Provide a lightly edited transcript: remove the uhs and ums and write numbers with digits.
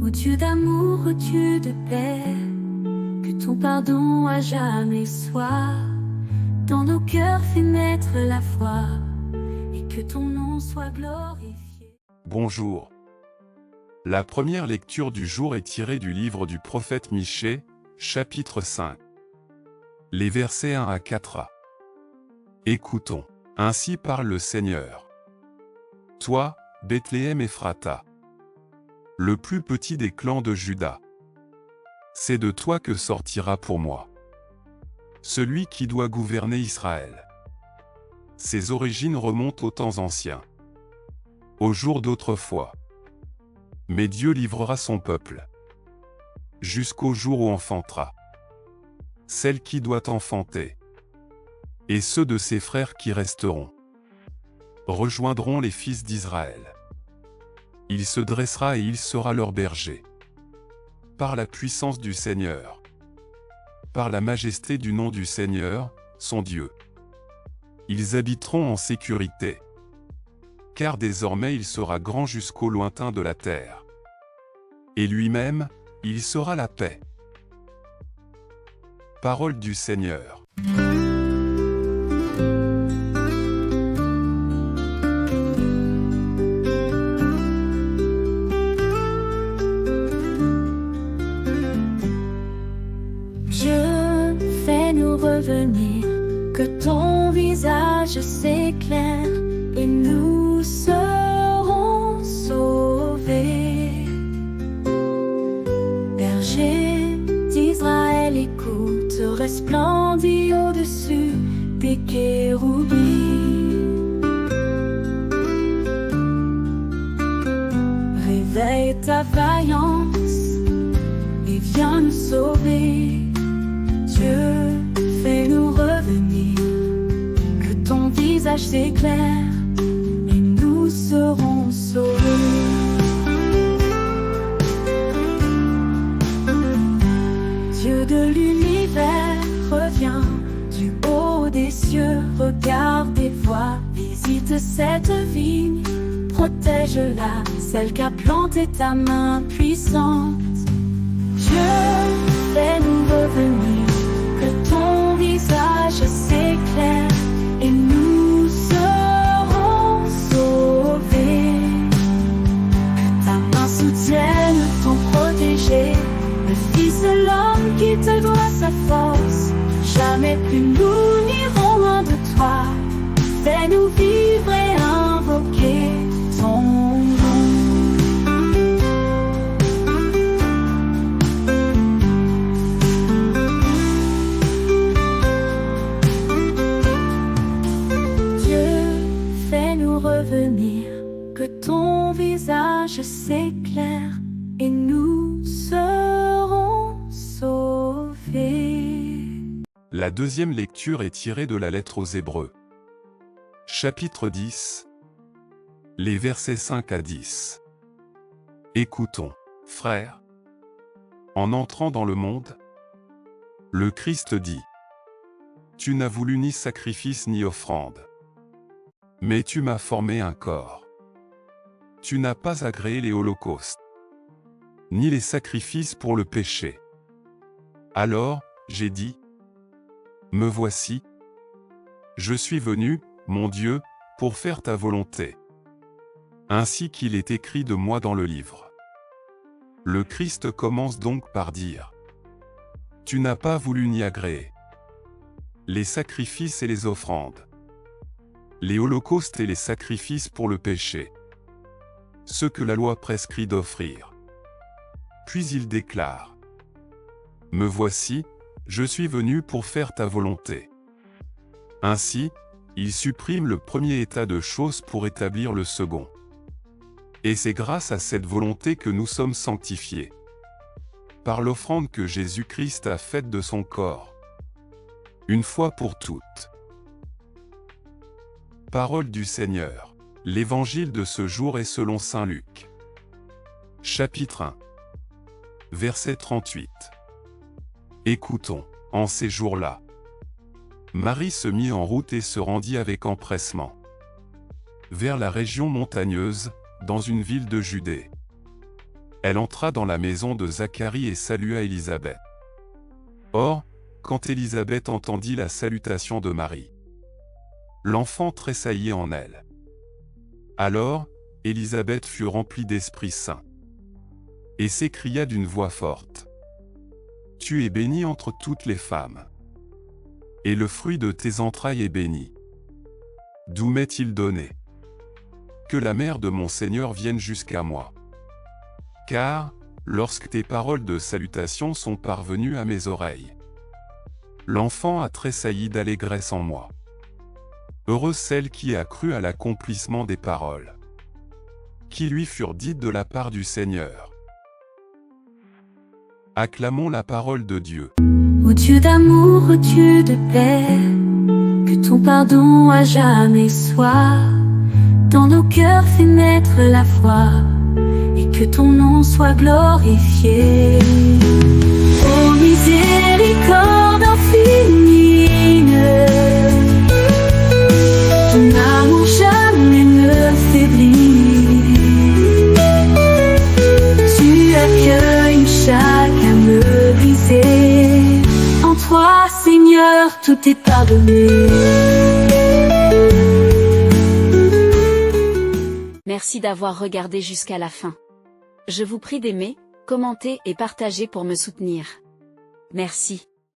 Ô Dieu d'amour, ô Dieu de paix, que ton pardon à jamais soit dans nos cœurs, fait naître la foi, et que ton nom soit glorifié. Bonjour. La première lecture du jour est tirée du livre du prophète Michée, chapitre 5. Les versets 1 à 4a. Écoutons. Ainsi parle le Seigneur. Toi, Bethléem Ephrata, le plus petit des clans de Juda, c'est de toi que sortira pour moi celui qui doit gouverner Israël. Ses origines remontent aux temps anciens, aux jours d'autrefois. Mais Dieu livrera son peuple jusqu'au jour où enfantera celle qui doit enfanter, et ceux de ses frères qui resteront rejoindront les fils d'Israël. Il se dressera et il sera leur berger. Par la puissance du Seigneur, par la majesté du nom du Seigneur, son Dieu, ils habiteront en sécurité, car désormais il sera grand jusqu'au lointain de la terre. Et lui-même, il sera la paix. Parole du Seigneur. Dieu, fais-nous revenir, que ton visage s'éclaire, et nous serons sauvés. Berger d'Israël, écoute, resplendis au-dessus des kéroubis. Réveille ta vaillance et viens nous sauver. Dieu, fais-nous revenir, que ton visage s'éclaire, et nous serons sauvés. Dieu de l'univers, reviens du haut des cieux, regarde et vois, visite cette vigne, protège-la, celle qu'a planté ta main puissante. Dieu, fais-nous revenir, que ton visage s'éclaire, et nous serons sauvés. Que ta main soutienne ton protégé, le Fils de l'homme qui te doit sa force. Jamais plus nous n'irons loin de toi. Fais-nous vivre et invoquer ton nom. Revenir, que ton visage s'éclaire, et nous serons sauvés. La deuxième lecture est tirée de la lettre aux Hébreux. Chapitre 10. Les versets 5 à 10. Écoutons, frères. En entrant dans le monde, le Christ dit: Tu n'as voulu ni sacrifice ni offrande, mais tu m'as formé un corps. Tu n'as pas agréé les holocaustes, ni les sacrifices pour le péché. Alors, j'ai dit: Me voici. Je suis venu, mon Dieu, pour faire ta volonté. Ainsi qu'il est écrit de moi dans le livre. Le Christ commence donc par dire: Tu n'as pas voulu ni agréer les sacrifices et les offrandes, les holocaustes et les sacrifices pour le péché, ce que la loi prescrit d'offrir. Puis il déclare: Me voici, je suis venu pour faire ta volonté. Ainsi, il supprime le premier état de choses pour établir le second. Et c'est grâce à cette volonté que nous sommes sanctifiés, par l'offrande que Jésus-Christ a faite de son corps, une fois pour toutes. Parole du Seigneur. L'évangile de ce jour est selon saint Luc. Chapitre 1. Verset 38. Écoutons. En ces jours-là, Marie se mit en route et se rendit avec empressement vers la région montagneuse, dans une ville de Judée. Elle entra dans la maison de Zacharie et salua Élisabeth. Or, quand Élisabeth entendit la salutation de Marie, l'enfant tressaillit en elle. Alors, Élisabeth fut remplie d'Esprit Saint et s'écria d'une voix forte: Tu es bénie entre toutes les femmes, et le fruit de tes entrailles est béni. D'où m'est-il donné que la mère de mon Seigneur vienne jusqu'à moi? Car, lorsque tes paroles de salutation sont parvenues à mes oreilles, l'enfant a tressailli d'allégresse en moi. Heureuse celle qui a cru à l'accomplissement des paroles qui lui furent dites de la part du Seigneur. Acclamons la parole de Dieu. Ô Dieu d'amour, ô Dieu de paix, que ton pardon à jamais soit dans nos cœurs, fait naître la foi, et que ton nom soit glorifié. Ô miséricorde infinie, ton amour jamais ne faiblit. Tu accueilles chaque âme brisée. En toi, Seigneur, tout est pardonné. Merci d'avoir regardé jusqu'à la fin. Je vous prie d'aimer, commenter et partager pour me soutenir. Merci.